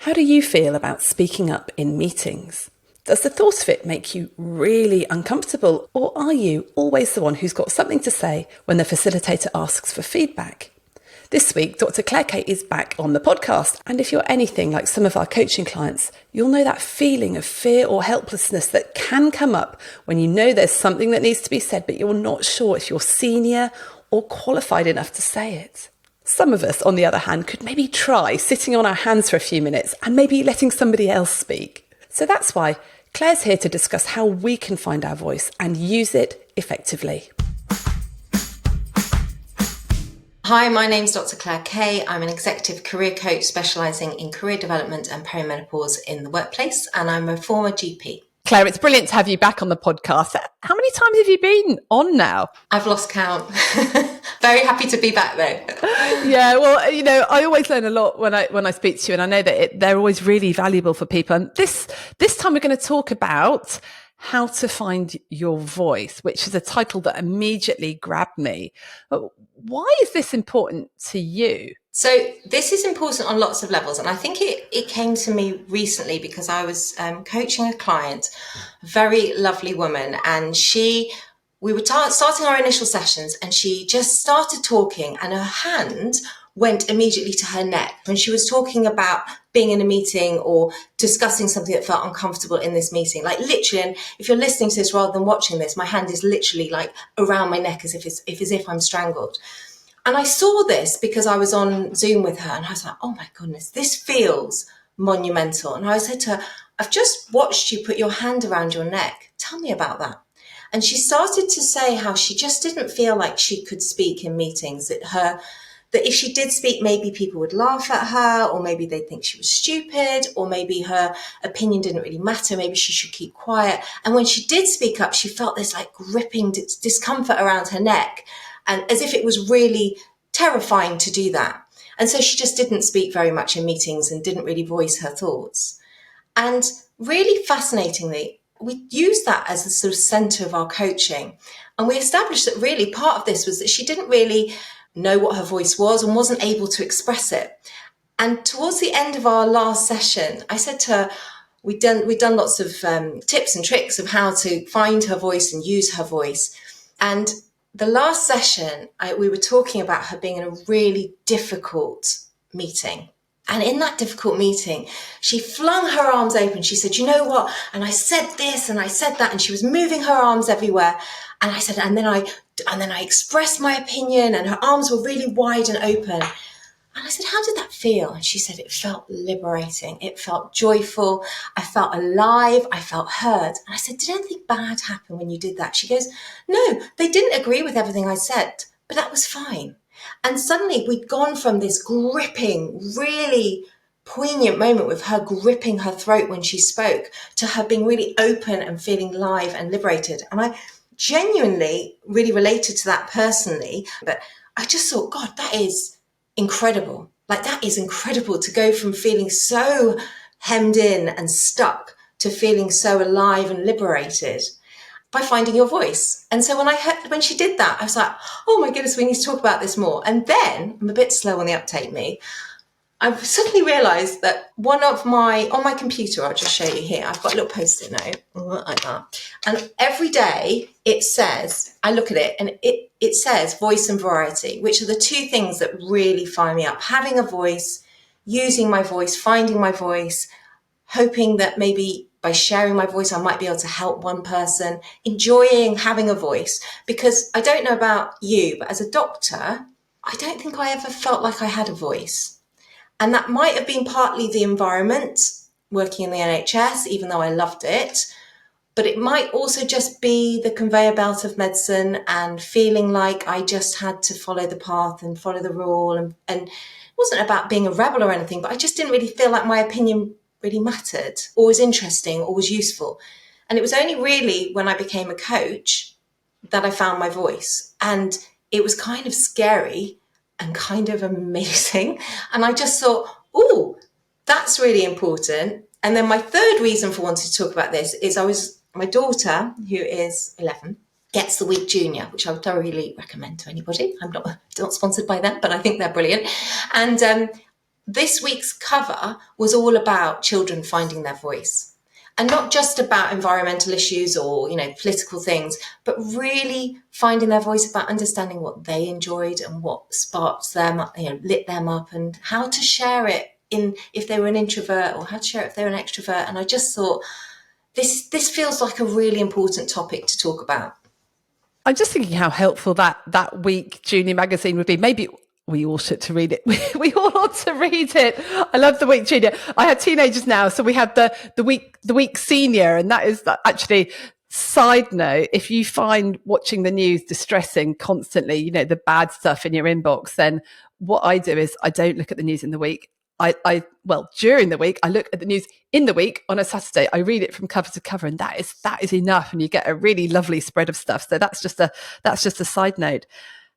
How do you feel about speaking up in meetings? Does the thought of it make you really uncomfortable, or are you always the one who's got something to say when the facilitator asks for feedback? This week, Dr. Claire Kate is back on the podcast, and if you're anything like some of our coaching clients, you'll know that feeling of fear or helplessness that can come up when you know there's something that needs to be said, but you're not sure if you're senior or qualified enough to say it. Some of us, on the other hand, could maybe try sitting on our hands for a few minutes and maybe letting somebody else speak. So that's why Claire's here to discuss how we can find our voice and use it effectively. Hi, my name's Dr. Claire Kay. I'm an executive career coach specialising in career development and perimenopause in the workplace, and I'm a former GP. Claire, it's brilliant to have you back on the podcast. How many times have you been on now? I've lost count. Very happy to be back though. Yeah, well, I always learn a lot when I speak to you, and I know that they're always really valuable for people. And this time we're going to talk about how to find your voice, which is a title that immediately grabbed me. Why is this important to you? So this is important on lots of levels. And I think it came to me recently because I was coaching a client, a very lovely woman, and we were starting our initial sessions, and she just started talking and her hand went immediately to her neck when she was talking about being in a meeting or discussing something that felt uncomfortable in this meeting. Like literally, and if you're listening to this rather than watching this, my hand is literally like around my neck as if I'm strangled. And I saw this because I was on Zoom with her, and I was like, oh my goodness, this feels monumental. And I said to her, I've just watched you put your hand around your neck. Tell me about that. And she started to say how she just didn't feel like she could speak in meetings, that if she did speak, maybe people would laugh at her, or maybe they'd think she was stupid, or maybe her opinion didn't really matter. Maybe she should keep quiet. And when she did speak up, she felt this like gripping discomfort around her neck, and as if it was really terrifying to do that. And so she just didn't speak very much in meetings and didn't really voice her thoughts. And really fascinatingly, we used that as the sort of center of our coaching. And we established that really part of this was that she didn't really know what her voice was and wasn't able to express it. And towards the end of our last session, I said to her, we'd done lots of tips and tricks of how to find her voice and use her voice. And the last session, we were talking about her being in a really difficult meeting. And in that difficult meeting, she flung her arms open. She said, you know what? And I said this and I said that. And she was moving her arms everywhere. And I said, and then I expressed my opinion, and her arms were really wide and open. And I said, how did that feel? And she said, it felt liberating. It felt joyful. I felt alive. I felt heard. And I said, did anything bad happen when you did that? She goes, no, they didn't agree with everything I said, but that was fine. And suddenly we'd gone from this gripping, really poignant moment with her gripping her throat when she spoke to her being really open and feeling live and liberated. And I genuinely really related to that personally, but I just thought, God, that is incredible. Like, that is incredible to go from feeling so hemmed in and stuck to feeling so alive and liberated by finding your voice. And so when she did that, I was like, oh my goodness, we need to talk about this more. And then I'm a bit slow on the uptake, me. I've suddenly realised that on my computer, I'll just show you here, I've got a little post-it note like that. And every day it says, I look at it and it says voice and variety, which are the two things that really fire me up. Having a voice, using my voice, finding my voice, hoping that maybe by sharing my voice, I might be able to help one person, enjoying having a voice. Because I don't know about you, but as a doctor, I don't think I ever felt like I had a voice. And that might have been partly the environment, working in the NHS, even though I loved it. But it might also just be the conveyor belt of medicine and feeling like I just had to follow the path and follow the rule. And it wasn't about being a rebel or anything, but I just didn't really feel like my opinion really mattered or was interesting or was useful. And it was only really when I became a coach that I found my voice. And it was kind of scary and kind of amazing. And I just thought, oh, that's really important. And then my third reason for wanting to talk about this is my daughter, who is 11, gets the Week Junior, which I would thoroughly recommend to anybody. I'm not sponsored by them, but I think they're brilliant. And this week's cover was all about children finding their voice, and not just about environmental issues or, political things, but really finding their voice about understanding what they enjoyed and what sparked them, lit them up, and how to share it in if they were an introvert, or how to share it if they were an extrovert. And I just thought this feels like a really important topic to talk about. I'm just thinking how helpful that week Junior magazine would be. Maybe we all should to read it. We all ought to read it. I love the week Junior. I have teenagers now, so we have the week Senior, and that is actually. Side note: if you find watching the news distressing constantly, the bad stuff in your inbox, then what I do is I don't look at the news in the week. Well, during the week, I look at the news in the week on a Saturday. I read it from cover to cover, and that is enough. And you get a really lovely spread of stuff. So that's just a side note.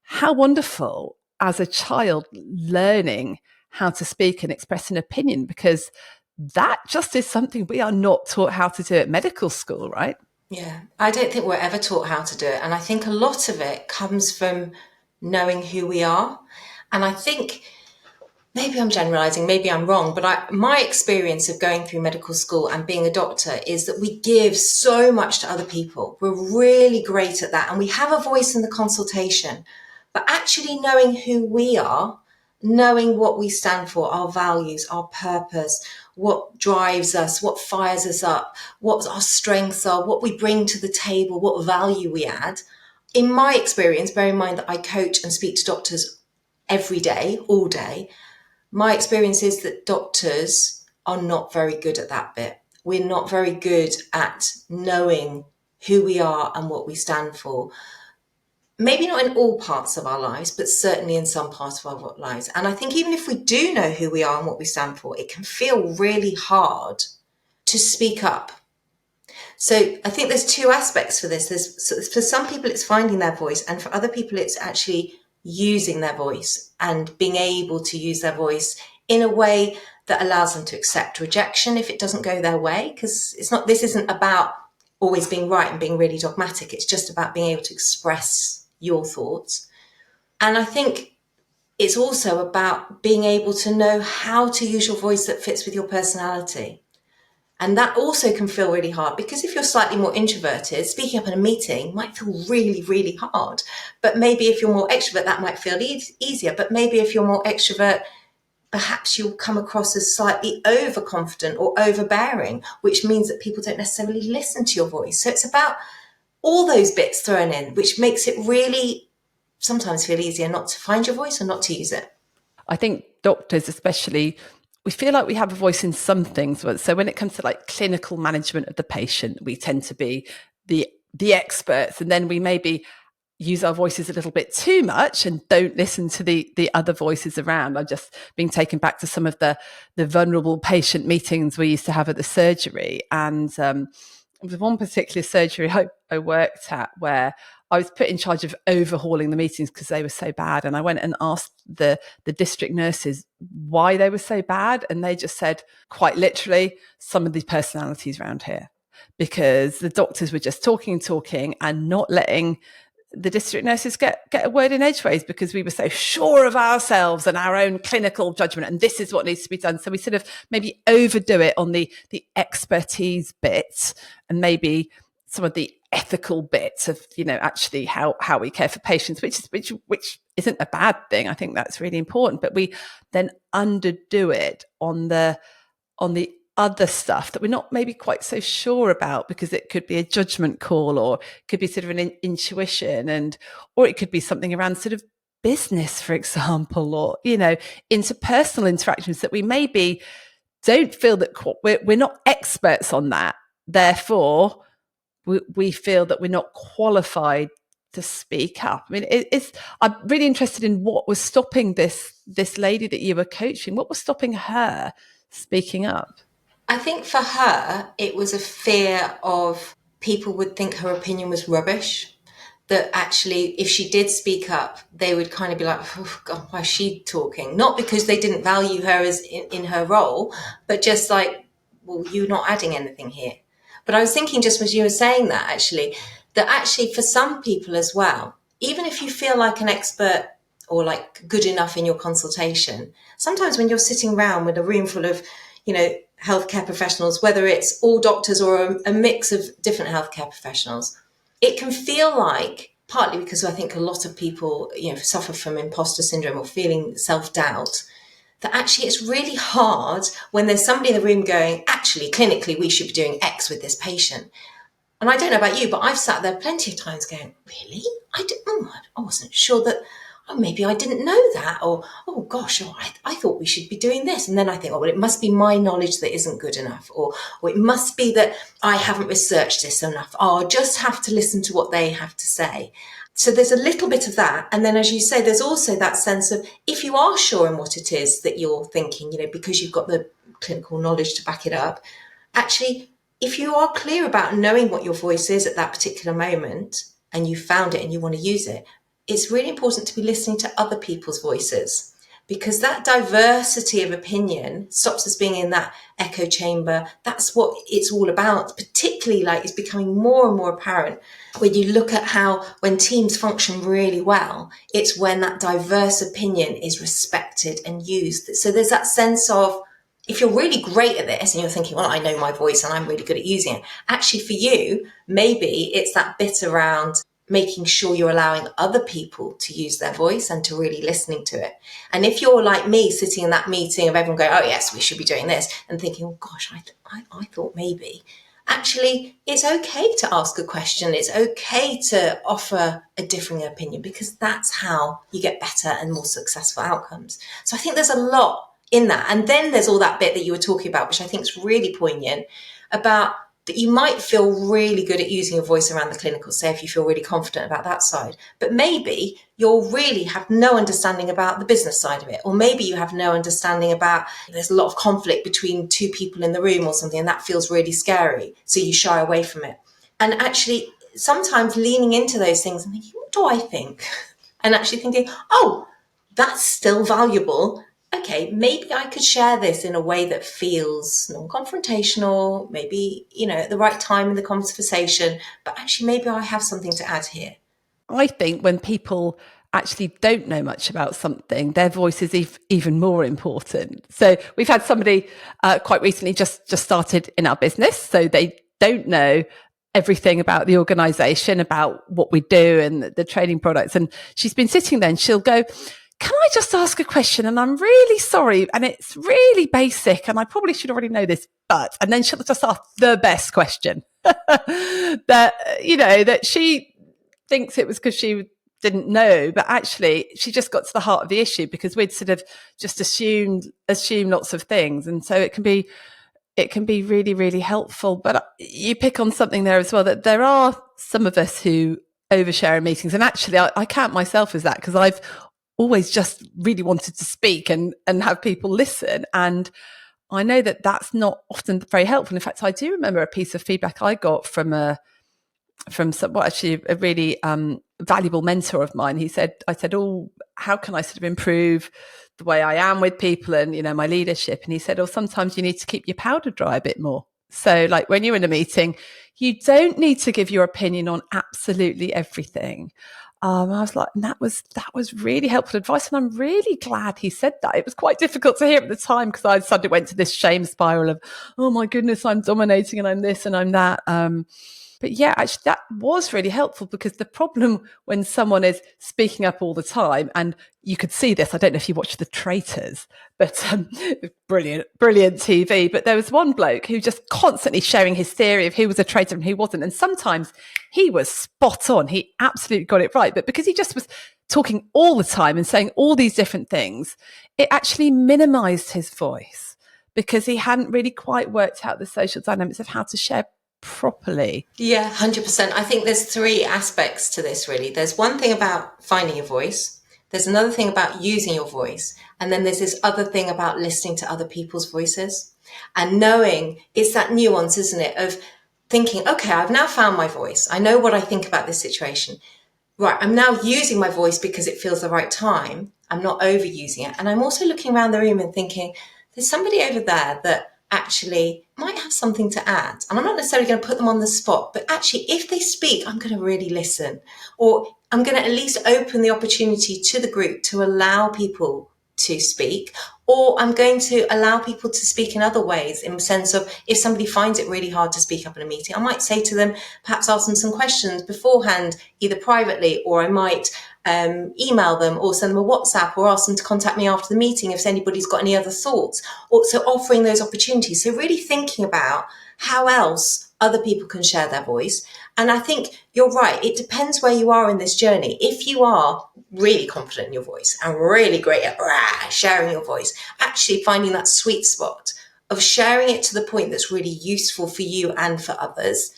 How wonderful as a child learning how to speak and express an opinion, because that just is something we are not taught how to do at medical school, right? Yeah, I don't think we're ever taught how to do it. And I think a lot of it comes from knowing who we are. And I think maybe I'm generalizing, maybe I'm wrong, but my experience of going through medical school and being a doctor is that we give so much to other people. We're really great at that. And we have a voice in the consultation, but actually knowing who we are, knowing what we stand for, our values, our purpose, what drives us, what fires us up, what our strengths are, what we bring to the table, what value we add. In my experience, bear in mind that I coach and speak to doctors every day, all day, my experience is that doctors are not very good at that bit. We're not very good at knowing who we are and what we stand for. Maybe not in all parts of our lives, but certainly in some parts of our lives. And I think even if we do know who we are and what we stand for, it can feel really hard to speak up. So I think there's two aspects for this. For some people, it's finding their voice, and for other people, it's actually using their voice and being able to use their voice in a way that allows them to accept rejection if it doesn't go their way. Because this isn't about always being right and being really dogmatic. It's just about being able to express your thoughts. And I think it's also about being able to know how to use your voice that fits with your personality. And that also can feel really hard, because if you're slightly more introverted, speaking up in a meeting might feel really, really hard. But maybe if you're more extrovert, that might feel easier. But maybe if you're more extrovert, perhaps you'll come across as slightly overconfident or overbearing, which means that people don't necessarily listen to your voice. So it's about all those bits thrown in, which makes it really sometimes feel easier not to find your voice or not to use it. I think doctors especially, we feel like we have a voice in some things. So when it comes to like clinical management of the patient, we tend to be the experts, and then we maybe use our voices a little bit too much and don't listen to the other voices around. I'm just being taken back to some of the vulnerable patient meetings we used to have at the surgery. And there was one particular surgery I worked at where I was put in charge of overhauling the meetings because they were so bad. And I went and asked the district nurses why they were so bad. And they just said, quite literally, some of the personalities around here, because the doctors were just talking and not letting the district nurses get a word in edgeways, because we were so sure of ourselves and our own clinical judgment, and this is what needs to be done. So we sort of maybe overdo it on the expertise bits, and maybe some of the ethical bits of actually how we care for patients, which isn't a bad thing. I think that's really important, but we then underdo it on the other stuff that we're not maybe quite so sure about, because it could be a judgment call, or it could be sort of an intuition, or it could be something around sort of business, for example, or interpersonal interactions that we maybe don't feel that we're not experts on that. Therefore, we feel that we're not qualified to speak up. I mean, I'm really interested in what was stopping this lady that you were coaching. What was stopping her speaking up? I think for her, it was a fear of people would think her opinion was rubbish. That actually, if she did speak up, they would kind of be like, oh, God, why is she talking? Not because they didn't value her as in her role, but just like, well, you're not adding anything here. But I was thinking, just as you were saying that actually for some people as well, even if you feel like an expert or like good enough in your consultation. Sometimes when you're sitting around with a room full of, healthcare professionals, whether it's all doctors or a mix of different healthcare professionals, it can feel like, partly because I think a lot of people, suffer from imposter syndrome or feeling self-doubt, that actually it's really hard when there's somebody in the room going, actually, clinically, we should be doing X with this patient. And I don't know about you, but I've sat there plenty of times going, really? I wasn't sure that, maybe I didn't know that. Or, oh gosh, I thought we should be doing this. And then I think, well, it must be my knowledge that isn't good enough. Or it must be that I haven't researched this enough. I'll just have to listen to what they have to say. So there's a little bit of that. And then, as you say, there's also that sense of, if you are sure in what it is that you're thinking, because you've got the clinical knowledge to back it up, actually, if you are clear about knowing what your voice is at that particular moment and you found it and you want to use it, it's really important to be listening to other people's voices, because that diversity of opinion stops us being in that echo chamber. That's what it's all about, particularly like it's becoming more and more apparent when you look at how when teams function really well, it's when that diverse opinion is respected and used. So there's that sense of, if you're really great at this and you're thinking, well, I know my voice and I'm really good at using it, actually for you, maybe it's that bit around making sure you're allowing other people to use their voice and to really listening to it. And if you're like me, sitting in that meeting of everyone going, oh yes, we should be doing this, and thinking, oh gosh, I thought maybe. Actually, it's okay to ask a question. It's okay to offer a differing opinion, because that's how you get better and more successful outcomes. So I think there's a lot in that. And then there's all that bit that you were talking about, which I think is really poignant, about that you might feel really good at using your voice around the clinical, say if you feel really confident about that side, but maybe you'll really have no understanding about the business side of it. Or maybe you have no understanding about, there's a lot of conflict between two people in the room or something, and that feels really scary. So you shy away from it. And actually, sometimes leaning into those things and thinking, what do I think? And actually thinking, oh, that's still valuable. Okay, maybe I could share this in a way that feels non-confrontational, maybe, at the right time in the conversation, but actually maybe I have something to add here. I think when people actually don't know much about something, their voice is even more important. So we've had somebody quite recently just started in our business, so they don't know everything about the organisation, about what we do and the training products. And she's been sitting there and she'll go, can I just ask a question? And I'm really sorry. And it's really basic. And I probably should already know this, but, and then she'll just ask the best question that, that she thinks it was because she didn't know, but actually she just got to the heart of the issue, because we'd sort of just assume lots of things. And so it can be really, really helpful. But you pick on something there as well, that there are some of us who overshare in meetings. And actually I count myself as that, because I've always just really wanted to speak and have people listen. And I know that that's not often very helpful. In fact, I do remember a piece of feedback I got from a really valuable mentor of mine. I said, oh, how can I sort of improve the way I am with people and, my leadership? And he said, oh, sometimes you need to keep your powder dry a bit more. So like when you're in a meeting, you don't need to give your opinion on absolutely everything. I was like, and that was really helpful advice. And I'm really glad he said that. It was quite difficult to hear at the time, because I suddenly went to this shame spiral of, oh my goodness, I'm dominating and I'm this and I'm that. But yeah, actually that was really helpful, because the problem when someone is speaking up all the time, and you could see this, I don't know if you watched The Traitors, but brilliant TV. But there was one bloke who just constantly sharing his theory of who was a traitor and who wasn't. And sometimes he was spot on. He absolutely got it right. But because he just was talking all the time and saying all these different things, it actually minimized his voice, because he hadn't really quite worked out the social dynamics of how to share properly. Yeah, 100%. I think there's three aspects to this, really. There's one thing about finding your voice. There's another thing about using your voice. And then there's this other thing about listening to other people's voices and knowing, it's that nuance, isn't it? Of thinking, okay, I've now found my voice. I know what I think about this situation. Right, I'm now using my voice because it feels the right time. I'm not overusing it. And I'm also looking around the room and thinking, there's somebody over there that actually might have something to add. And I'm not necessarily going to put them on the spot, but actually, if they speak, I'm going to really listen, or I'm going to at least open the opportunity to the group to allow people to speak, or I'm going to allow people to speak in other ways, in the sense of if somebody finds it really hard to speak up in a meeting, I might say to them, perhaps ask them some questions beforehand, either privately, or I might email them or send them a WhatsApp, or ask them to contact me after the meeting if anybody's got any other thoughts. So offering those opportunities. So really thinking about how else other people can share their voice. And I think you're right. It depends where you are in this journey. If you are really confident in your voice and really great at sharing your voice, actually finding that sweet spot of sharing it to the point that's really useful for you and for others,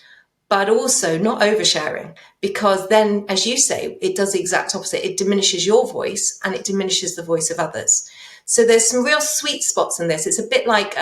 but also not oversharing, because then, as you say, it does the exact opposite. It diminishes your voice and it diminishes the voice of others. So there's some real sweet spots in this. It's a bit like,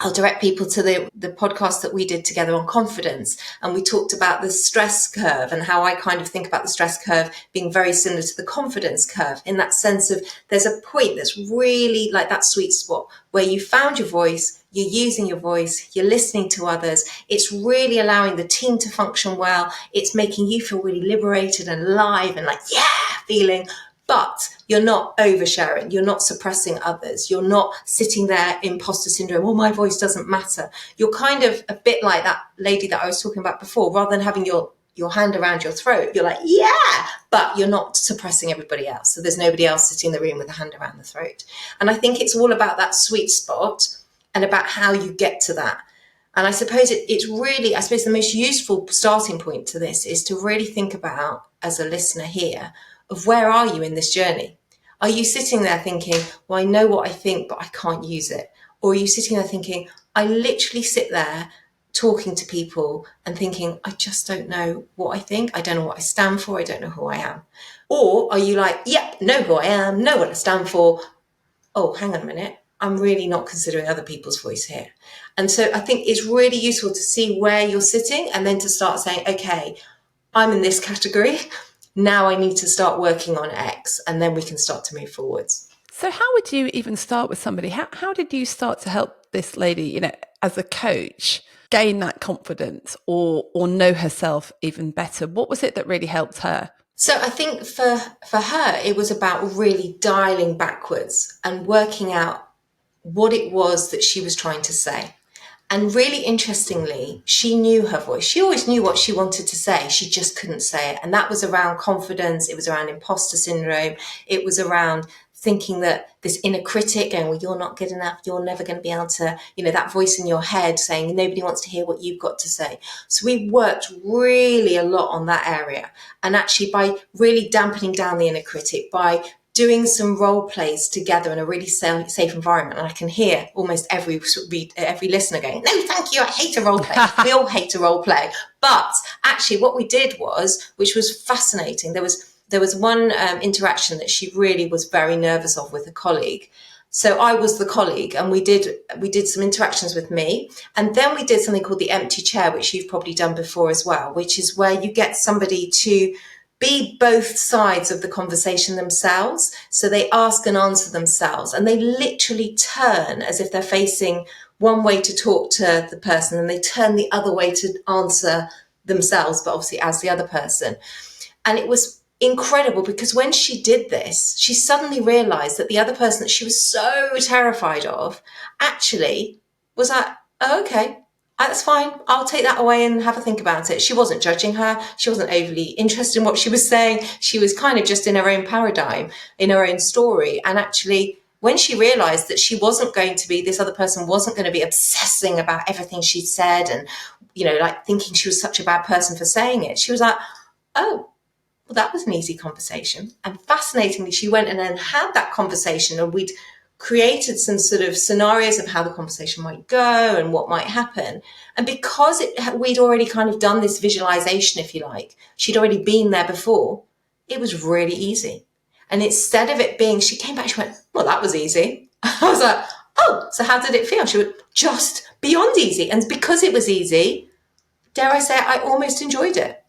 I'll direct people to the podcast that we did together on confidence. And we talked about the stress curve and how I kind of think about the stress curve being very similar to the confidence curve, in that sense of there's a point that's really like that sweet spot where you found your voice, you're using your voice, you're listening to others. It's really allowing the team to function well. It's making you feel really liberated and alive and like, yeah, feeling. But you're not oversharing. You're not suppressing others. You're not sitting there, imposter syndrome, oh, my voice doesn't matter. You're kind of a bit like that lady that I was talking about before. Rather than having your hand around your throat, you're like, yeah, but you're not suppressing everybody else. So there's nobody else sitting in the room with a hand around the throat. And I think it's all about that sweet spot and about how you get to that. And I suppose it's really, I suppose the most useful starting point to this is to really think about, as a listener here, of where are you in this journey? Are you sitting there thinking, well, I know what I think, but I can't use it? Or are you sitting there thinking, I literally sit there talking to people and thinking, I just don't know what I think. I don't know what I stand for. I don't know who I am. Or are you like, yep, know who I am, know what I stand for. Oh, hang on a minute. I'm really not considering other people's voice here. And so I think it's really useful to see where you're sitting and then to start saying, okay, I'm in this category. Now I need to start working on X, and then we can start to move forwards. So how would you even start with somebody? How did you start to help this lady, as a coach, gain that confidence or know herself even better? What was it that really helped her? So I think for her, it was about really dialing backwards and working out what it was that she was trying to say. And really interestingly, she knew her voice. She always knew what she wanted to say. She just couldn't say it. And that was around confidence. It was around imposter syndrome. It was around thinking that this inner critic going, well, you're not good enough. You're never going to be able to, that voice in your head saying nobody wants to hear what you've got to say. So we worked really a lot on that area. And actually by really dampening down the inner critic, by doing some role plays together in a really safe environment. And I can hear almost every listener going, no, thank you, I hate a role play. We all hate a role play. But actually what we did was, which was fascinating, there was one interaction that she really was very nervous of with a colleague. So I was the colleague, and we did some interactions with me. And then we did something called the empty chair, which you've probably done before as well, which is where you get somebody to be both sides of the conversation themselves. So they ask and answer themselves, and they literally turn as if they're facing one way to talk to the person, and they turn the other way to answer themselves, but obviously as the other person. And it was incredible because when she did this, she suddenly realized that the other person that she was so terrified of actually was like, oh, okay, that's fine. I'll take that away and have a think about it. She wasn't judging her. She wasn't overly interested in what she was saying. She was kind of just in her own paradigm, in her own story. And actually, when she realized that this other person wasn't going to be obsessing about everything she'd said and, like thinking she was such a bad person for saying it, she was like, oh, well, that was an easy conversation. And fascinatingly, she went and then had that conversation, and we'd created some sort of scenarios of how the conversation might go and what might happen. And because we'd already kind of done this visualization, if you like, she'd already been there before, it was really easy. And instead of it being, she came back, she went, well, that was easy. I was like, oh, so how did it feel? She went, just beyond easy. And because it was easy, dare I say, I almost enjoyed it.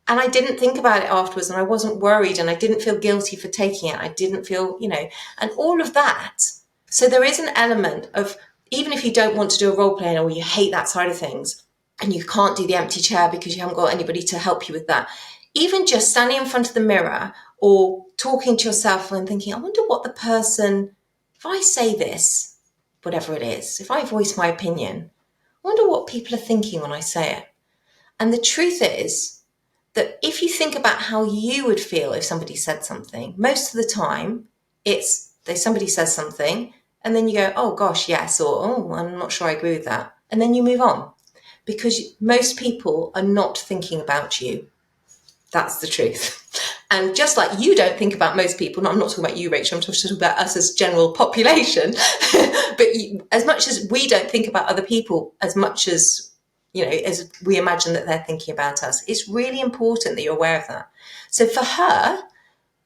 And I didn't think about it afterwards, and I wasn't worried, and I didn't feel guilty for taking it. I didn't feel, and all of that. So there is an element of even if you don't want to do a role playing or you hate that side of things and you can't do the empty chair because you haven't got anybody to help you with that, even just standing in front of the mirror or talking to yourself and thinking, I wonder what the person, if I say this, whatever it is, if I voice my opinion, I wonder what people are thinking when I say it. And the truth is that if you think about how you would feel if somebody said something, most of the time it's somebody says something and then you go, oh gosh, yes, or oh, I'm not sure I agree with that. And then you move on because most people are not thinking about you. That's the truth. And just like you don't think about most people, I'm not talking about you, Rachel, I'm talking about us as general population, but as much as we don't think about other people as much as, as we imagine that they're thinking about us, it's really important that you're aware of that. So for her,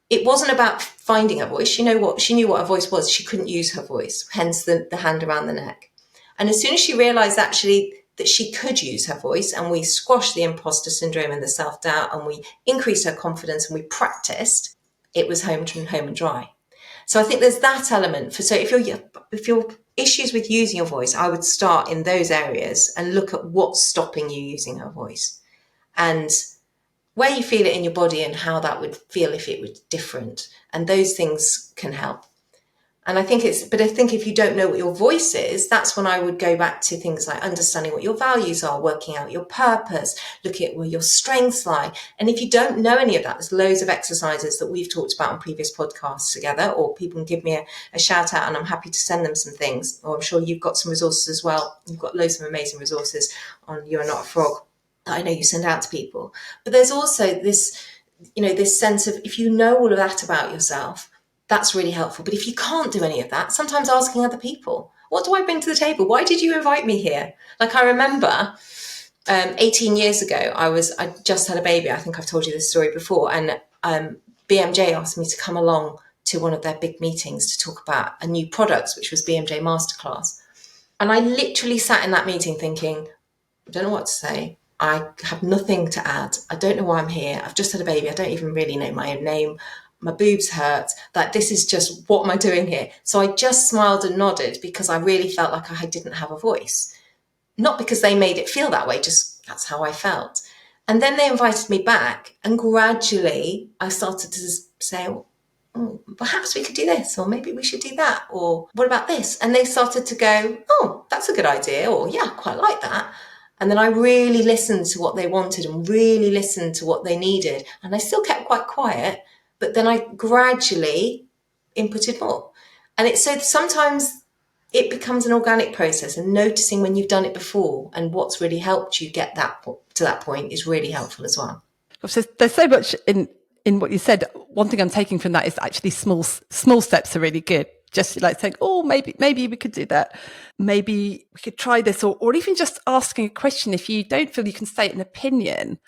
it wasn't about finding her voice. She knew what her voice was. She couldn't use her voice, hence the hand around the neck. And as soon as she realized actually that she could use her voice, and we squashed the imposter syndrome and the self-doubt, and we increased her confidence and we practiced, it was home and dry. So I think there's that element. So if your issues with using your voice, I would start in those areas and look at what's stopping you using her voice and where you feel it in your body and how that would feel if it was different. And those things can help. And I think if you don't know what your voice is, that's when I would go back to things like understanding what your values are, working out your purpose, looking at where your strengths lie. And if you don't know any of that, there's loads of exercises that we've talked about on previous podcasts together, or people can give me a shout out and I'm happy to send them some things. Or I'm sure you've got some resources as well. You've got loads of amazing resources on You're Not a Frog that I know you send out to people. But there's also this sense of, if you know all of that about yourself, that's really helpful. But if you can't do any of that, sometimes asking other people, what do I bring to the table? Why did you invite me here? Like I remember 18 years ago, I just had a baby. I think I've told you this story before. And BMJ asked me to come along to one of their big meetings to talk about a new product, which was BMJ Masterclass. And I literally sat in that meeting thinking, I don't know what to say. I have nothing to add. I don't know why I'm here. I've just had a baby. I don't even really know my own name. My boobs hurt. Like, this is just, what am I doing here? So I just smiled and nodded because I really felt like I didn't have a voice. Not because they made it feel that way, just that's how I felt. And then they invited me back, and gradually I started to say, oh, perhaps we could do this, or maybe we should do that, or what about this? And they started to go, oh, that's a good idea, or yeah, I quite like that. And then I really listened to what they wanted and really listened to what they needed. And I still kept quite quiet, but then I gradually inputted more. And it's so sometimes it becomes an organic process, and noticing when you've done it before and what's really helped you get to that point is really helpful as well. There's so much in what you said. One thing I'm taking from that is actually small steps are really good. Just like saying, oh, maybe we could do that. Maybe we could try this, or even just asking a question. If you don't feel you can state an opinion,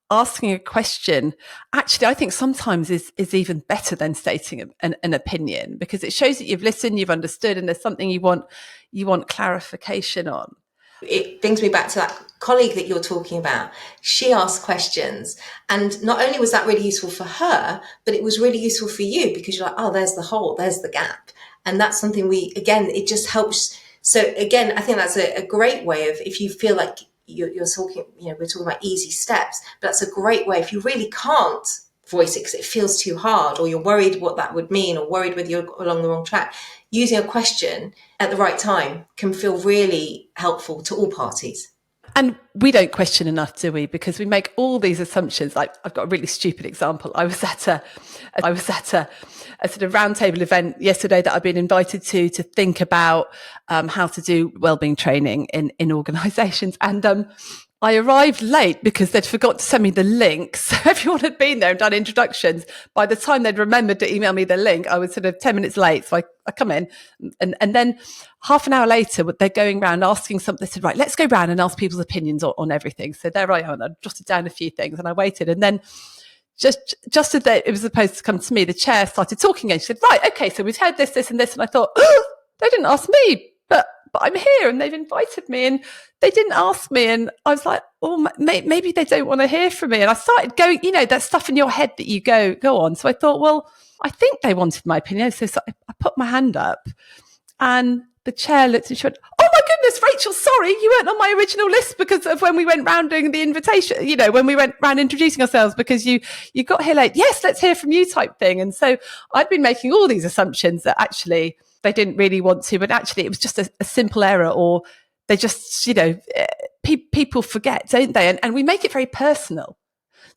asking a question, actually, I think sometimes is even better than stating an opinion, because it shows that you've listened, you've understood, and there's something you want clarification on. It brings me back to that colleague that you're talking about. She asked questions, and not only was that really useful for her, but it was really useful for you, because you're like, oh, there's the hole, there's the gap. And that's something it just helps. So again, I think that's a great way of, if you feel like you're talking, we're talking about easy steps, but that's a great way. If you really can't voice it because it feels too hard, or you're worried what that would mean, or worried whether you're along the wrong track, using a question at the right time can feel really helpful to all parties. And we don't question enough, do we? Because we make all these assumptions. Like, I've got a really stupid example. I was at a sort of roundtable event yesterday that I've been invited to think about how to do wellbeing training in organisations. And I arrived late because they'd forgot to send me the link. So everyone had been there and done introductions. By the time they'd remembered to email me the link, I was sort of 10 minutes late. So I come in, and then half an hour later, they're going around asking something. They said, right, let's go round and ask people's opinions on everything. So there I am. I jotted down a few things and I waited. And then just as it was supposed to come to me, the chair started talking again. She said, right, okay, so we've heard this, this and this. And I thought, oh, they didn't ask me, but I'm here and they've invited me and they didn't ask me. And I was like, oh, maybe they don't want to hear from me. And I started going, that stuff in your head that you go on. So I thought, well, I think they wanted my opinion. So I put my hand up, and the chair looked and she went, oh goodness, Rachel, sorry, you weren't on my original list because of when we went round doing the invitation, when we went round introducing ourselves, because you got here late. Yes, let's hear from you type thing. And so I'd been making all these assumptions that actually they didn't really want to, but actually it was just a simple error, or they just, people forget, don't they? And we make it very personal.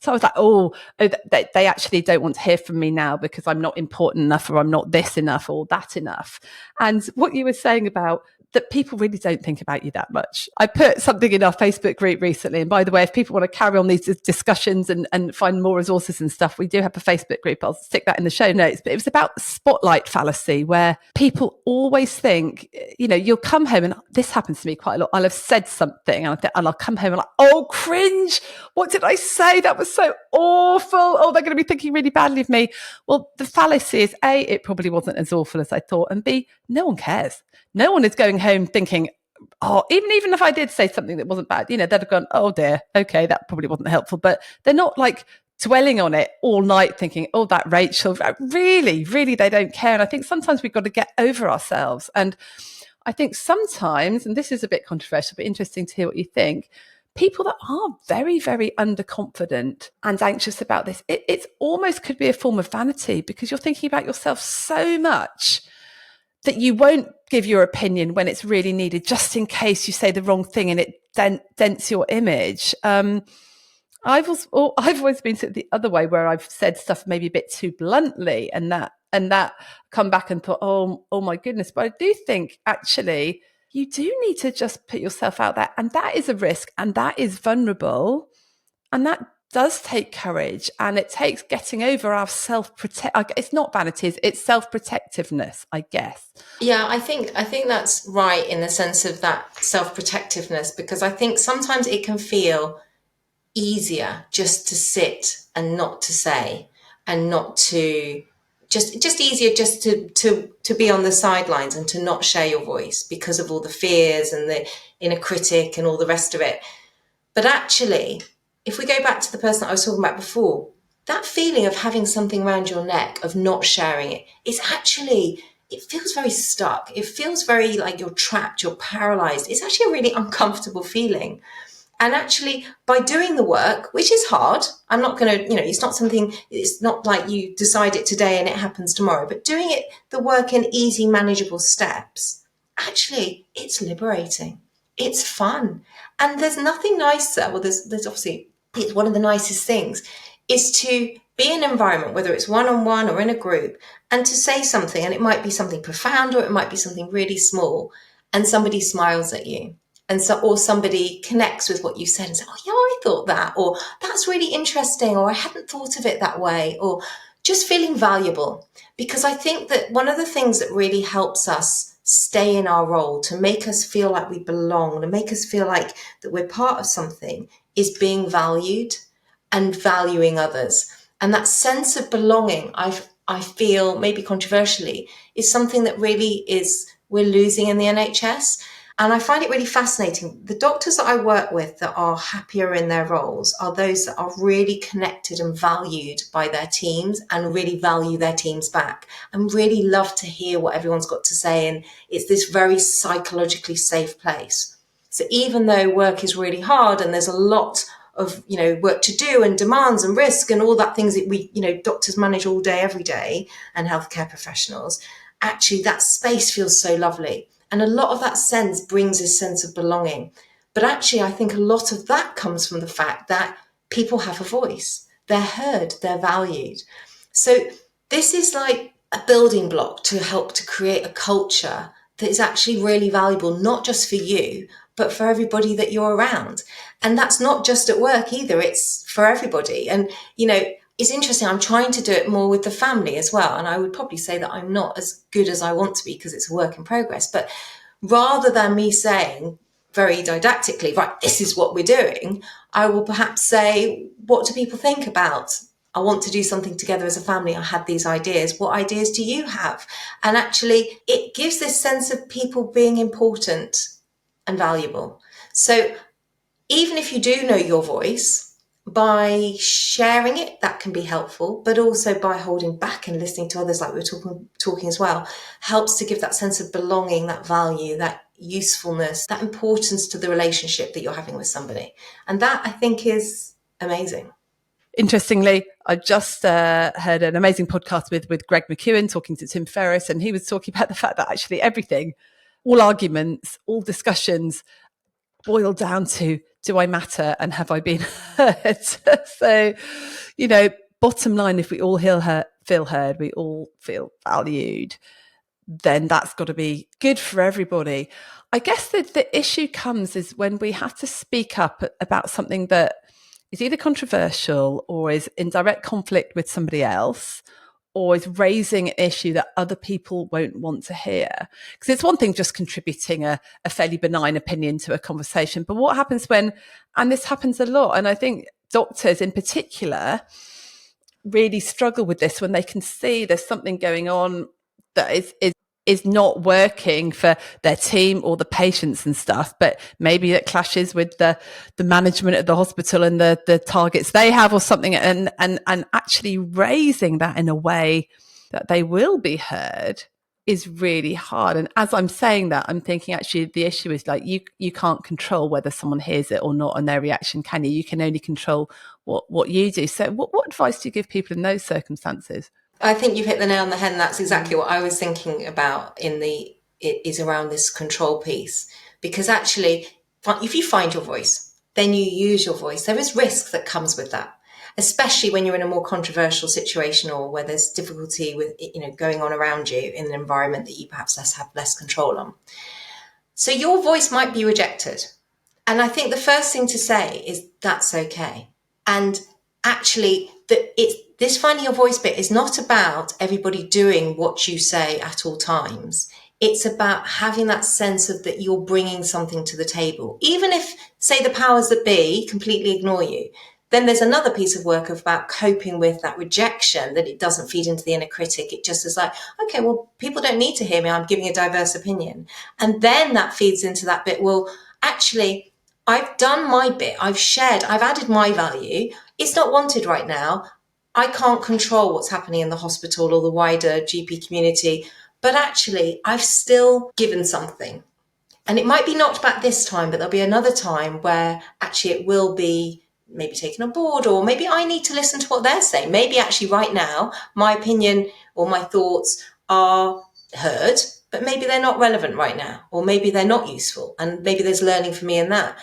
So I was like, they actually don't want to hear from me now because I'm not important enough, or I'm not this enough or that enough. And what you were saying about that, people really don't think about you that much. I put something in our Facebook group recently. And by the way, if people want to carry on these discussions and find more resources and stuff, we do have a Facebook group. I'll stick that in the show notes. But it was about the spotlight fallacy, where people always think, you'll come home, and this happens to me quite a lot. I'll have said something and I'll come home and like, oh, cringe. What did I say? That was so awful. Oh, they're going to be thinking really badly of me. Well, the fallacy is A, it probably wasn't as awful as I thought. And B, no one cares. No one is going home thinking, oh, even if I did say something that wasn't bad, they'd have gone, oh dear, okay, that probably wasn't helpful. But they're not like dwelling on it all night thinking, oh, that Rachel, really, really, they don't care. And I think sometimes we've got to get over ourselves. And I think sometimes, and this is a bit controversial, but interesting to hear what you think, people that are very, very underconfident and anxious about this, it almost could be a form of vanity, because you're thinking about yourself so much that you won't give your opinion when it's really needed, just in case you say the wrong thing and it dents your image. I've always been the other way, where I've said stuff maybe a bit too bluntly, and that come back and thought, oh my goodness. But I do think actually you do need to just put yourself out there, and that is a risk, and that is vulnerable, and that does take courage, and it takes getting over our it's not vanity, it's self-protectiveness, I guess. Yeah, I think that's right, in the sense of that self-protectiveness, because I think sometimes it can feel easier just to sit and not to say, and not to just easier just to be on the sidelines and to not share your voice because of all the fears and the inner critic and all the rest of it. But actually, if we go back to the person that I was talking about before, that feeling of having something around your neck, of not sharing it, is actually, it feels very stuck. It feels very like you're trapped, you're paralyzed. It's actually a really uncomfortable feeling. And actually, by doing the work, which is hard, I'm not going to, it's not like you decide it today and it happens tomorrow, but doing the work in easy, manageable steps, actually, it's liberating. It's fun. And there's nothing nicer. Well, there's obviously, it's one of the nicest things, is to be in an environment, whether it's one-on-one or in a group, and to say something, and it might be something profound or it might be something really small, and somebody smiles at you. Or somebody connects with what you said and says, oh yeah, I thought that, or that's really interesting, or I hadn't thought of it that way, or just feeling valuable. Because I think that one of the things that really helps us stay in our role, to make us feel like we belong, to make us feel like that we're part of something, is being valued and valuing others. And that sense of belonging, I feel, maybe controversially, is something that really we're losing in the NHS. And I find it really fascinating. The doctors that I work with that are happier in their roles are those that are really connected and valued by their teams, and really value their teams back, and really love to hear what everyone's got to say. And it's this very psychologically safe place. So even though work is really hard and there's a lot of, work to do and demands and risk and all that things that we, doctors manage all day, every day, and healthcare professionals, actually that space feels so lovely. And a lot of that sense brings a sense of belonging. But actually, I think a lot of that comes from the fact that people have a voice. They're heard, they're valued. So this is like a building block to help to create a culture that is actually really valuable, not just for you, but for everybody that you're around. And that's not just at work either. It's for everybody. And, it's interesting. I'm trying to do it more with the family as well. And I would probably say that I'm not as good as I want to be, because it's a work in progress. But rather than me saying very didactically, right, this is what we're doing, I will perhaps say, what do people think about? I want to do something together as a family. I had these ideas. What ideas do you have? And actually, it gives this sense of people being important and valuable. So even if you do know your voice, by sharing it, that can be helpful, but also by holding back and listening to others, like we were talking as well, helps to give that sense of belonging, that value, that usefulness, that importance to the relationship that you're having with somebody. And that, I think, is amazing. Interestingly, I just heard an amazing podcast with Greg McKeown talking to Tim Ferriss, and he was talking about the fact that actually everything, all arguments, all discussions boil down to, do I matter and have I been heard? So, bottom line, if we all feel heard, we all feel valued, then that's got to be good for everybody. I guess that the issue comes is when we have to speak up about something that is either controversial or is in direct conflict with somebody else, or is raising an issue that other people won't want to hear. Because it's one thing just contributing a fairly benign opinion to a conversation, but what happens when, and this happens a lot, and I think doctors in particular really struggle with this when they can see there's something going on that is not working for their team or the patients and stuff, but maybe it clashes with the management at the hospital and the targets they have or something, and actually raising that in a way that they will be heard is really hard. And as I'm saying that, I'm thinking actually the issue is like you can't control whether someone hears it or not and their reaction, can you? You can only control what you do. So what advice do you give people in those circumstances? I think you've hit the nail on the head, and that's exactly what I was thinking about it is around this control piece. Because actually, if you find your voice, then you use your voice. There is risk that comes with that, especially when you're in a more controversial situation or where there's difficulty with, going on around you in an environment that you perhaps have less control on. So your voice might be rejected. And I think the first thing to say is that's okay. And actually, this finding your voice bit is not about everybody doing what you say at all times. It's about having that sense of that you're bringing something to the table. Even if, say, the powers that be completely ignore you, then there's another piece of work about coping with that rejection, that it doesn't feed into the inner critic. It just is like, okay, well, people don't need to hear me. I'm giving a diverse opinion. And then that feeds into that bit. Well, actually, I've done my bit. I've shared. I've added my value. It's not wanted right now. I can't control what's happening in the hospital or the wider GP community, but actually I've still given something. And it might be knocked back this time, but there'll be another time where actually it will be maybe taken on board, or maybe I need to listen to what they're saying. Maybe actually right now my opinion or my thoughts are heard, but maybe they're not relevant right now, or maybe they're not useful, and maybe there's learning for me in that.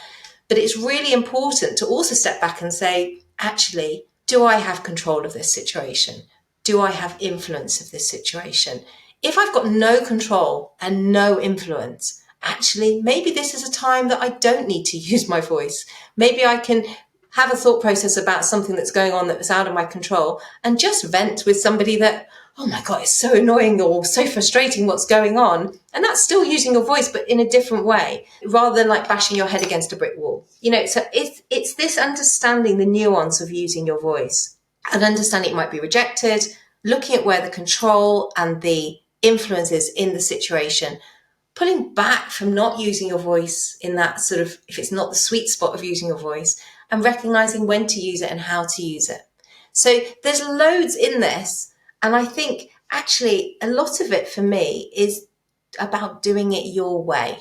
But it's really important to also step back and say, actually, do I have control of this situation? Do I have influence of this situation? If I've got no control and no influence, actually, maybe this is a time that I don't need to use my voice. Maybe I can have a thought process about something that's going on that was out of my control and just vent with somebody that, oh my God, it's so annoying or so frustrating what's going on. And that's still using your voice, but in a different way, rather than like bashing your head against a brick wall. So it's this understanding the nuance of using your voice and understanding it might be rejected, looking at where the control and the influence is in the situation, pulling back from not using your voice in that sort of, if it's not the sweet spot of using your voice, and recognizing when to use it and how to use it. So there's loads in this. And I think actually a lot of it for me is about doing it your way,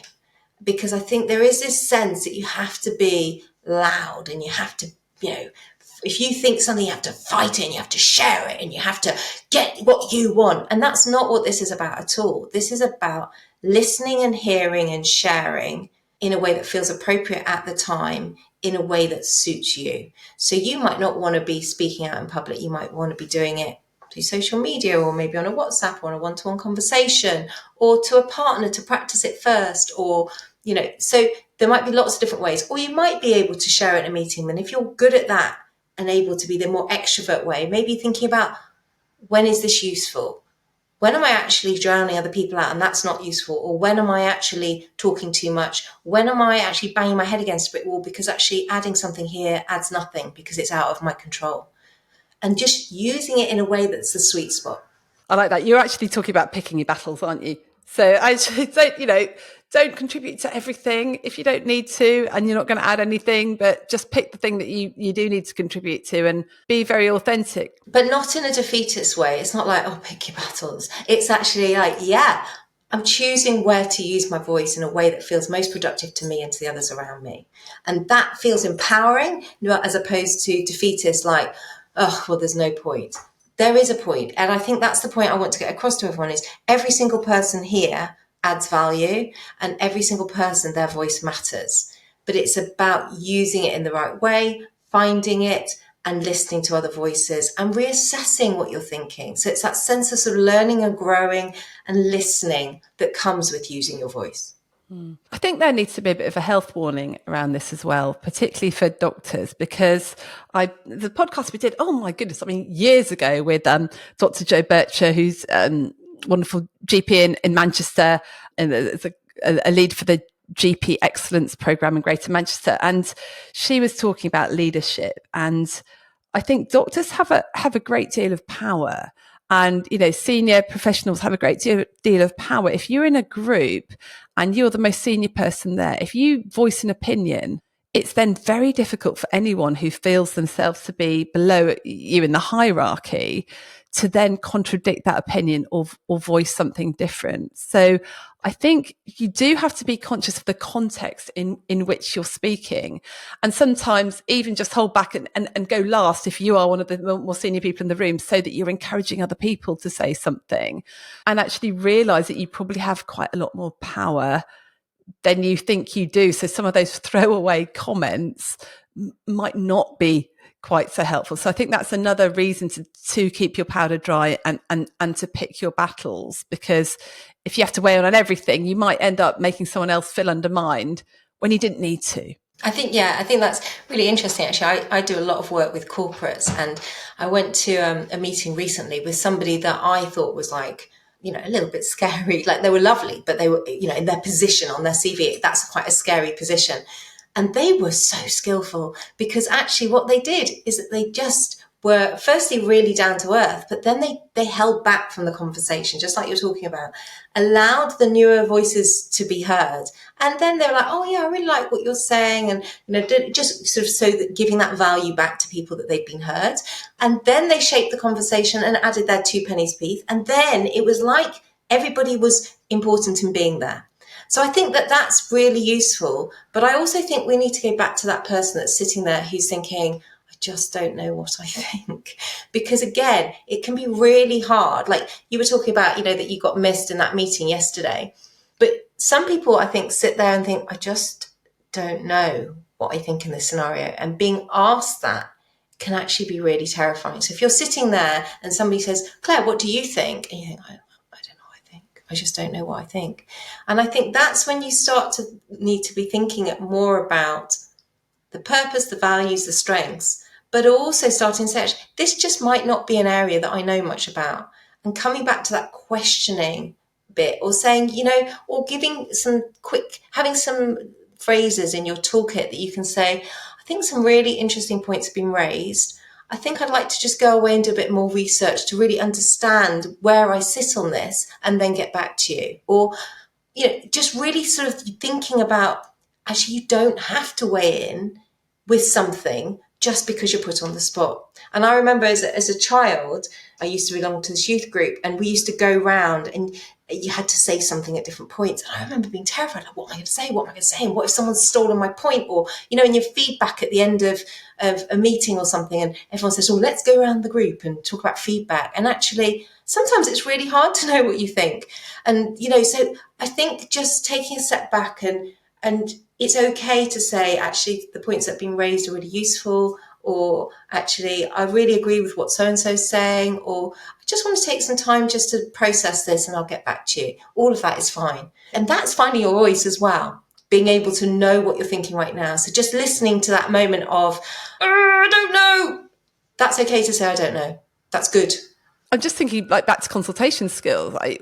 because I think there is this sense that you have to be loud and you have to, if you think something, you have to fight it and you have to share it and you have to get what you want. And that's not what this is about at all. This is about listening and hearing and sharing in a way that feels appropriate at the time, in a way that suits you. So you might not want to be speaking out in public. You might want to be doing it through social media, or maybe on a WhatsApp, or on a one-to-one conversation, or to a partner to practice it first, or, so there might be lots of different ways. Or you might be able to share it in a meeting. And if you're good at that and able to be the more extrovert way, maybe thinking about, when is this useful? When am I actually drowning other people out and that's not useful? Or when am I actually talking too much? When am I actually banging my head against a brick wall because actually adding something here adds nothing because it's out of my control? And just using it in a way that's the sweet spot. I like that. You're actually talking about picking your battles, aren't you? So I don't contribute to everything if you don't need to, and you're not going to add anything, but just pick the thing that you do need to contribute to and be very authentic. But not in a defeatist way. It's not like, oh, pick your battles. It's actually like, yeah, I'm choosing where to use my voice in a way that feels most productive to me and to the others around me. And that feels empowering, as opposed to defeatist, like, oh, well, there's no point. There is a point. And I think that's the point I want to get across to everyone is every single person here adds value, and every single person, their voice matters. But it's about using it in the right way, finding it, and listening to other voices and reassessing what you're thinking. So it's that sense of sort of learning and growing and listening that comes with using your voice. I think there needs to be a bit of a health warning around this as well, particularly for doctors, because the podcast we did, oh my goodness, I mean, years ago with Dr. Joe Bircher, who's wonderful GP in Manchester, and is a lead for the GP Excellence Programme in Greater Manchester. And she was talking about leadership. And I think doctors have a great deal of power. And, senior professionals have a great deal of power. If you're in a group and you're the most senior person there, if you voice an opinion, it's then very difficult for anyone who feels themselves to be below you in the hierarchy to then contradict that opinion or voice something different. So I think you do have to be conscious of the context in which you're speaking. And sometimes even just hold back and go last if you are one of the more senior people in the room, so that you're encouraging other people to say something, and actually realize that you probably have quite a lot more power than you think you do. So some of those throwaway comments might not be quite so helpful. So I think that's another reason to keep your powder dry and to pick your battles, because if you have to weigh on everything, you might end up making someone else feel undermined when you didn't need to. I think that's really interesting. Actually, I do a lot of work with corporates, and I went to a meeting recently with somebody that I thought was like, a little bit scary. Like, they were lovely, but they were, in their position on their CV, that's quite a scary position. And they were so skillful, because actually what they did is that they just were firstly really down to earth, but then they held back from the conversation, just like you're talking about, allowed the newer voices to be heard. And then they were like, oh yeah, I really like what you're saying. And, just sort of so that giving that value back to people that they've been heard. And then they shaped the conversation and added their 2 pennies piece. And then it was like everybody was important in being there. So I think that that's really useful. But I also think we need to go back to that person that's sitting there who's thinking, I just don't know what I think. Because again, it can be really hard. Like you were talking about, that you got missed in that meeting yesterday. But some people, I think, sit there and think, I just don't know what I think in this scenario. And being asked that can actually be really terrifying. So if you're sitting there and somebody says, Claire, what do you think? And you think, I just don't know what I think. And I think that's when you start to need to be thinking more about the purpose, the values, the strengths, but also starting to say, this just might not be an area that I know much about. And coming back to that questioning bit, or saying, or having some phrases in your toolkit that you can say, I think some really interesting points have been raised. I think I'd like to just go away and do a bit more research to really understand where I sit on this and then get back to you. Or, just really sort of thinking about, actually, you don't have to weigh in with something just because you're put on the spot. And I remember as a child, I used to belong to this youth group, and we used to go round and you had to say something at different points. And I remember being terrified, like, what am I going to say? What am I going to say? And what if someone's stolen my point? Or, in your feedback at the end of a meeting or something, and everyone says, oh, let's go around the group and talk about feedback. And actually, sometimes it's really hard to know what you think. And, so I think just taking a step back and it's okay to say, actually, the points that have been raised are really useful, or actually, I really agree with what so-and-so is saying, or I just want to take some time just to process this and I'll get back to you. All of that is fine. And that's finding your voice as well, being able to know what you're thinking right now. So just listening to that moment of, I don't know. That's okay to say, I don't know. That's good. I'm just thinking like back to consultation skills. I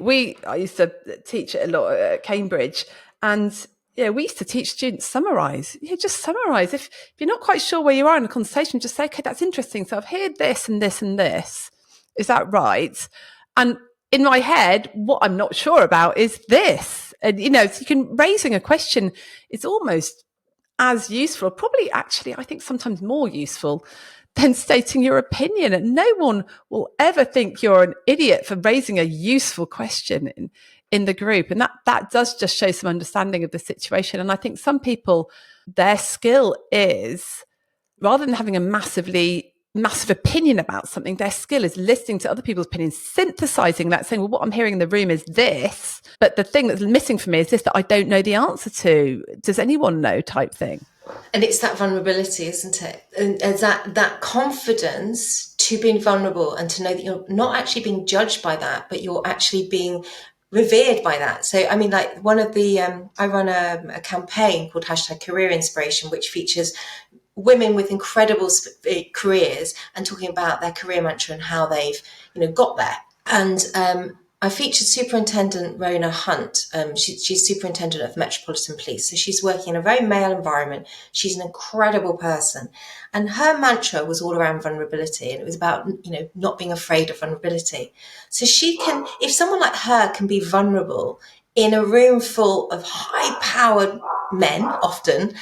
used to teach it a lot at Cambridge, and we used to teach students summarise. Just summarise. If you're not quite sure where you are in a conversation, just say, okay, that's interesting. So I've heard this and this and this. Is that right? And in my head, what I'm not sure about is this. And, so raising a question is almost as useful, probably actually, I think sometimes more useful than stating your opinion. And no one will ever think you're an idiot for raising a useful question in the group. And that does just show some understanding of the situation. And I think some people, their skill is, rather than having a massive opinion about something, their skill is listening to other people's opinions, synthesizing that, saying, well, what I'm hearing in the room is this, but the thing that's missing for me is this that I don't know the answer to. Does anyone know, type thing? And it's that vulnerability, isn't it? And that confidence to being vulnerable and to know that you're not actually being judged by that, but you're actually being revered by that. So, I mean, like one of the, I run a campaign called #Career Inspiration, which features women with incredible careers and talking about their career mantra and how they've, got there. And I featured Superintendent Rona Hunt. She's Superintendent of Metropolitan Police. So she's working in a very male environment. She's an incredible person. And her mantra was all around vulnerability. And it was about, not being afraid of vulnerability. So if someone like her can be vulnerable in a room full of high-powered men, often,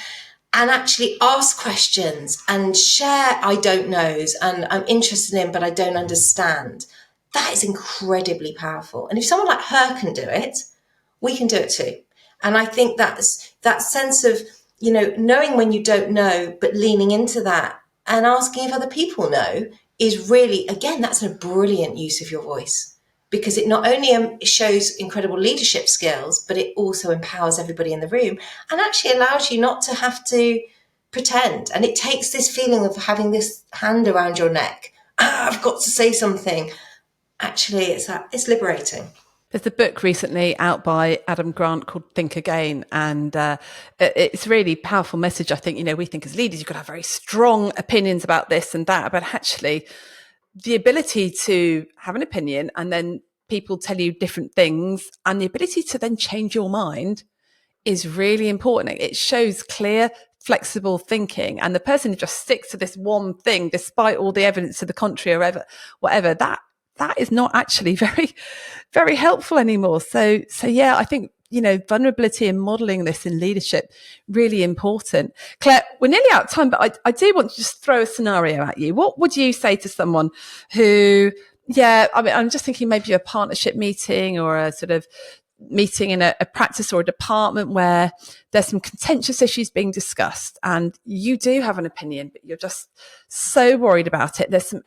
and actually ask questions and share I don't knows and I'm interested in, but I don't understand. That is incredibly powerful. And if someone like her can do it, we can do it too. And I think that's that sense of, knowing when you don't know, but leaning into that and asking if other people know is really, again, that's a brilliant use of your voice. Because it not only shows incredible leadership skills, but it also empowers everybody in the room and actually allows you not to have to pretend. And it takes this feeling of having this hand around your neck. I've got to say something. Actually, it's liberating. There's a book recently out by Adam Grant called Think Again. And it's a really powerful message. I think, we think as leaders, you've got to have very strong opinions about this and that. But actually, the ability to have an opinion and then people tell you different things and the ability to then change your mind is really important. It shows clear, flexible thinking. And the person who just sticks to this one thing, despite all the evidence to the contrary or whatever, that is not actually very, very helpful anymore. So yeah, I think, vulnerability and modeling this in leadership, really important. Claire, we're nearly out of time, but I do want to just throw a scenario at you. What would you say to someone who, I'm just thinking maybe a partnership meeting or a sort of meeting in a practice or a department where there's some contentious issues being discussed and you do have an opinion, but you're just so worried about it. There's some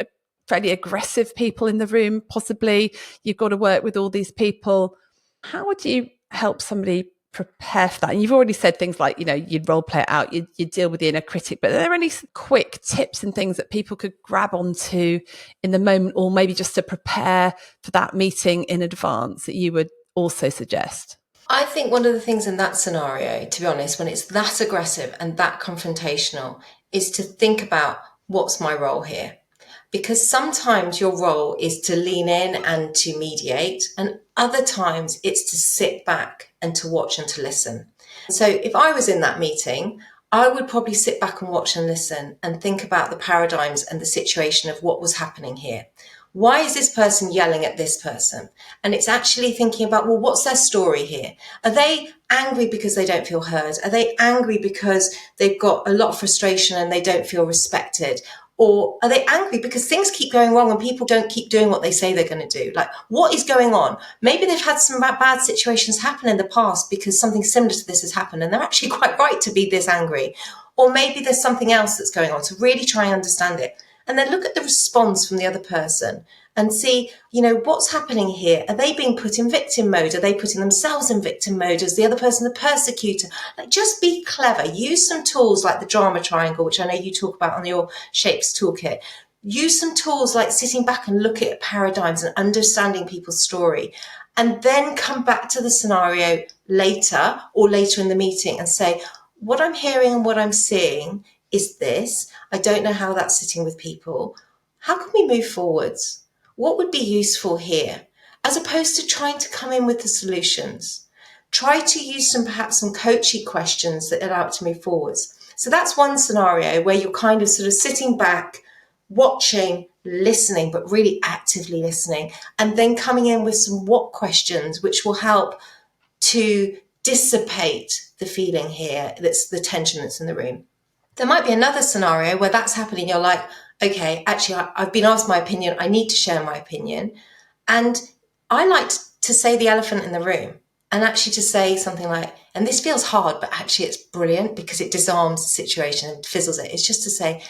fairly aggressive people in the room, possibly. You've got to work with all these people. How would you help somebody prepare for that? And you've already said things like, you'd role play it out, you'd deal with the inner critic, but are there any quick tips and things that people could grab onto in the moment, or maybe just to prepare for that meeting in advance that you would also suggest? I think one of the things in that scenario, to be honest, when it's that aggressive and that confrontational, is to think about what's my role here. Because sometimes your role is to lean in and to mediate, and other times it's to sit back and to watch and to listen. So if I was in that meeting, I would probably sit back and watch and listen and think about the paradigms and the situation of what was happening here. Why is this person yelling at this person? And it's actually thinking about, well, what's their story here? Are they angry because they don't feel heard? Are they angry because they've got a lot of frustration and they don't feel respected? Or are they angry because things keep going wrong and people don't keep doing what they say they're going to do? Like, what is going on? Maybe they've had some bad situations happen in the past because something similar to this has happened and they're actually quite right to be this angry. Or maybe there's something else that's going on. So really try and understand it. And then look at the response from the other person and see, what's happening here? Are they being put in victim mode? Are they putting themselves in victim mode? Is the other person the persecutor? Like, just be clever. Use some tools like the drama triangle, which I know you talk about on your Shapes toolkit. Use some tools like sitting back and look at paradigms and understanding people's story. And then come back to the scenario later in the meeting and say, what I'm hearing and what I'm seeing is this. I don't know how that's sitting with people. How can we move forwards? What would be useful here? As opposed to trying to come in with the solutions. Try to use perhaps some coachy questions that allow it to move forwards. So that's one scenario where you're kind of sort of sitting back, watching, listening, but really actively listening, and then coming in with some what questions, which will help to dissipate the feeling here, that's the tension that's in the room. There might be another scenario where that's happening. You're like, okay, actually, I've been asked my opinion. I need to share my opinion. And I like to say the elephant in the room, and actually to say something like, and this feels hard, but actually it's brilliant because it disarms the situation and fizzles it. It's just to say,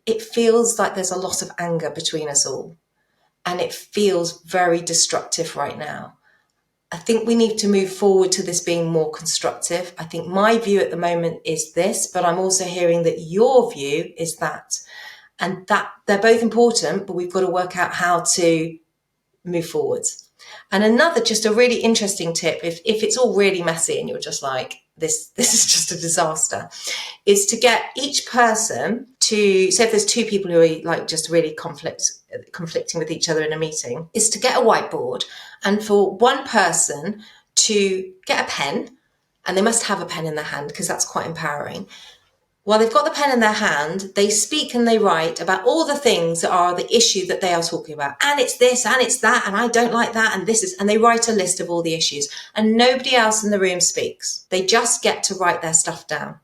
it feels like there's a lot of anger between us all, and it feels very destructive right now. I think we need to move forward to this being more constructive. I think my view at the moment is this, but I'm also hearing that your view is that. And that they're both important, but we've got to work out how to move forwards. And another, just a really interesting tip, if it's all really messy and you're just like, this is just a disaster, is to get each person to, say if there's two people who are like just really conflicting with each other in a meeting, is to get a whiteboard and for one person to get a pen, and they must have a pen in their hand because that's quite empowering. While they've got the pen in their hand, they speak and they write about all the things that are the issue that they are talking about. And it's this, and it's that, and I don't like that, and this is, and they write a list of all the issues. And nobody else in the room speaks. They just get to write their stuff down.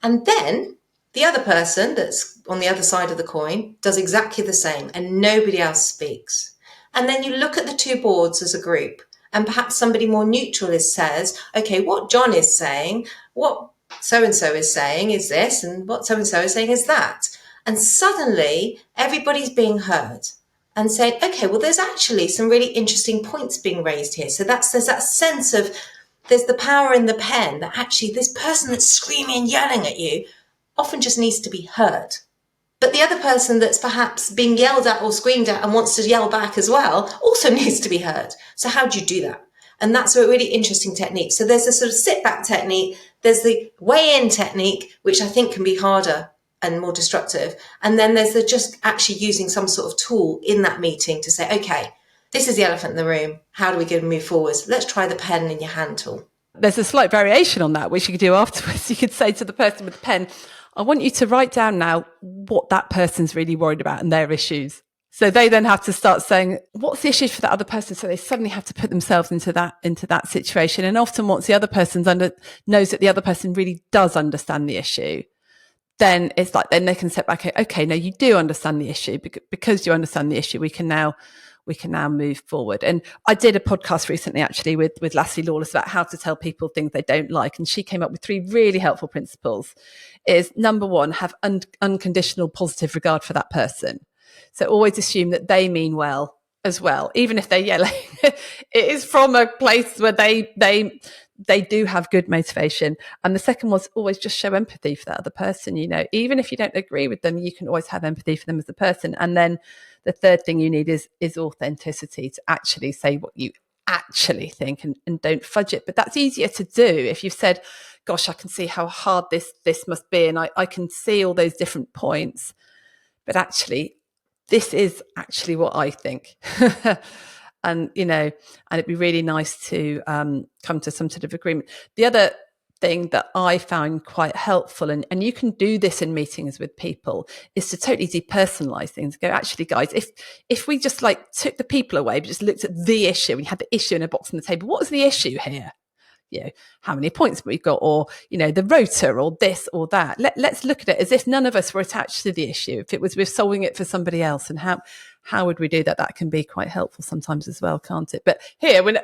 And then the other person that's on the other side of the coin does exactly the same, and nobody else speaks. And then you look at the two boards as a group, and perhaps somebody more neutral says, okay, what John is saying, what so-and-so is saying is this, and what so-and-so is saying is that. And suddenly everybody's being heard and saying, okay, well, there's actually some really interesting points being raised here. So there's that sense of, there's the power in the pen that actually this person that's screaming and yelling at you often just needs to be heard. But the other person that's perhaps being yelled at or screamed at and wants to yell back as well also needs to be heard. So how do you do that? And that's a really interesting technique. So there's a sort of sit back technique. There's the weigh in technique, which I think can be harder and more destructive. And then there's the just actually using some sort of tool in that meeting to say, okay, this is the elephant in the room. How do we go and move forwards? Let's try the pen in your hand tool. There's a slight variation on that, which you could do afterwards. You could say to the person with the pen, I want you to write down now what that person's really worried about and their issues. So they then have to start saying, what's the issue for that other person? So they suddenly have to put themselves into that situation. And often once the other person knows that the other person really does understand the issue, then it's like, then they can step back. Okay, no, you do understand the issue. Because you understand the issue, we can now move forward. And I did a podcast recently actually with Lassie Lawless about how to tell people things they don't like. And she came up with 3 really helpful principles. Is number 1, have unconditional positive regard for that person. So always assume that they mean well as well, even if they're yelling. It is from a place where they do have good motivation. And the second was always just show empathy for that other person. You know, even if you don't agree with them, you can always have empathy for them as a person. And then the third thing you need is authenticity, to actually say what you actually think and don't fudge it. But that's easier to do if you've said, gosh, I can see how hard this must be. And I can see all those different points. But actually, this is actually what I think. And, you know, and it'd be really nice to come to some sort of agreement. The other thing that I found quite helpful, and you can do this in meetings with people, is to totally depersonalize things. Go, actually, guys, if we just like took the people away, but just looked at the issue and you had the issue in a box on the table, what is the issue here? You know, how many points we've got, or, you know, the rotor, or this or that. Let's look at it as if none of us were attached to the issue. If it was we're solving it for somebody else, and how would we do that? That can be quite helpful sometimes as well, can't it? But here we're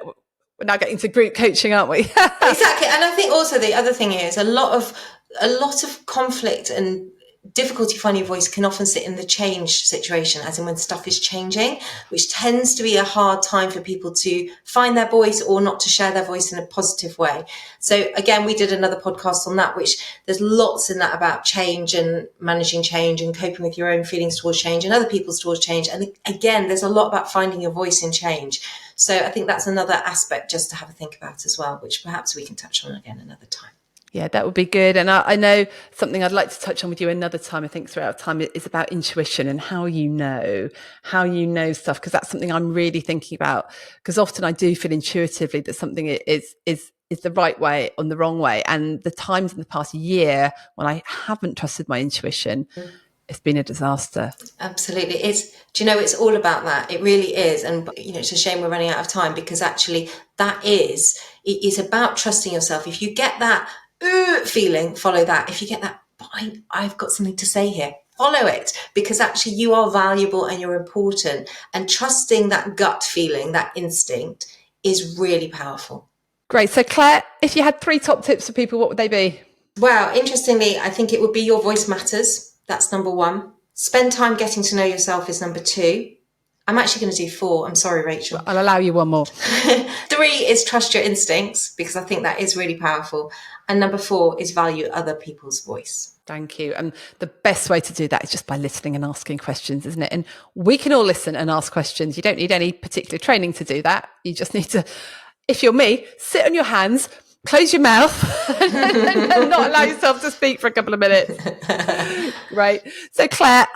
now getting to group coaching, aren't we? Exactly. And I think also the other thing is a lot of conflict and difficulty finding your voice can often sit in the change situation, as in when stuff is changing, which tends to be a hard time for people to find their voice or not to share their voice in a positive way. So again, we did another podcast on that, which there's lots in that about change and managing change and coping with your own feelings towards change and other people's towards change. And again, there's a lot about finding your voice in change. So I think that's another aspect just to have a think about as well, which perhaps we can touch on again another time. Yeah, that would be good. And I know something I'd like to touch on with you another time, I think throughout time, is about intuition and how you know stuff, because that's something I'm really thinking about, because often I do feel intuitively that something is the right way on the wrong way. And the times in the past year when I haven't trusted my intuition, it's been a disaster. Absolutely. It's all about that. It really is. And, you know, it's a shame we're running out of time, because actually it is about trusting yourself. If you get that feeling, follow that. If you get that, I've got something to say here, follow it, because actually you are valuable and you're important. And trusting that gut feeling, that instinct, is really powerful. Great. So Claire, if you had 3 top tips for people, what would they be? Well, interestingly, I think it would be your voice matters. That's number 1. Spend time getting to know yourself is number 2. I'm actually going to do 4. I'm sorry, Rachel. I'll allow you one more. 3 is trust your instincts, because I think that is really powerful. And number 4 is value other people's voice. Thank you. And the best way to do that is just by listening and asking questions, isn't it? And we can all listen and ask questions. You don't need any particular training to do that. You just need to, if you're me, sit on your hands, close your mouth and not allow yourself to speak for a couple of minutes. Right. So Claire,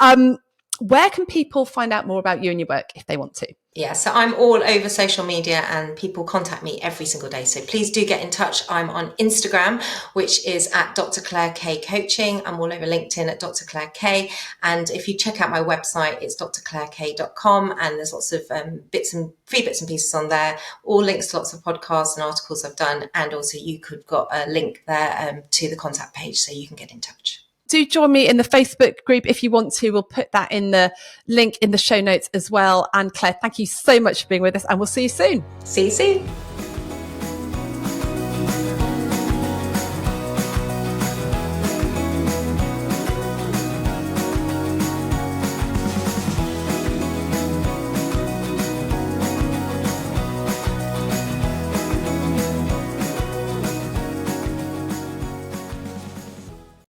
where can people find out more about you and your work if they want to? Yeah, so I'm all over social media and people contact me every single day. So please do get in touch. I'm on Instagram, which is at Dr. Claire K Coaching. I'm all over LinkedIn at Dr. Claire K. And if you check out my website, it's drclairek.com. And there's lots of free bits and pieces on there, all links to lots of podcasts and articles I've done. And also you could got a link there to the contact page so you can get in touch. Do join me in the Facebook group if you want to. We'll put that in the link in the show notes as well. And Claire, thank you so much for being with us, and we'll see you soon. See you soon.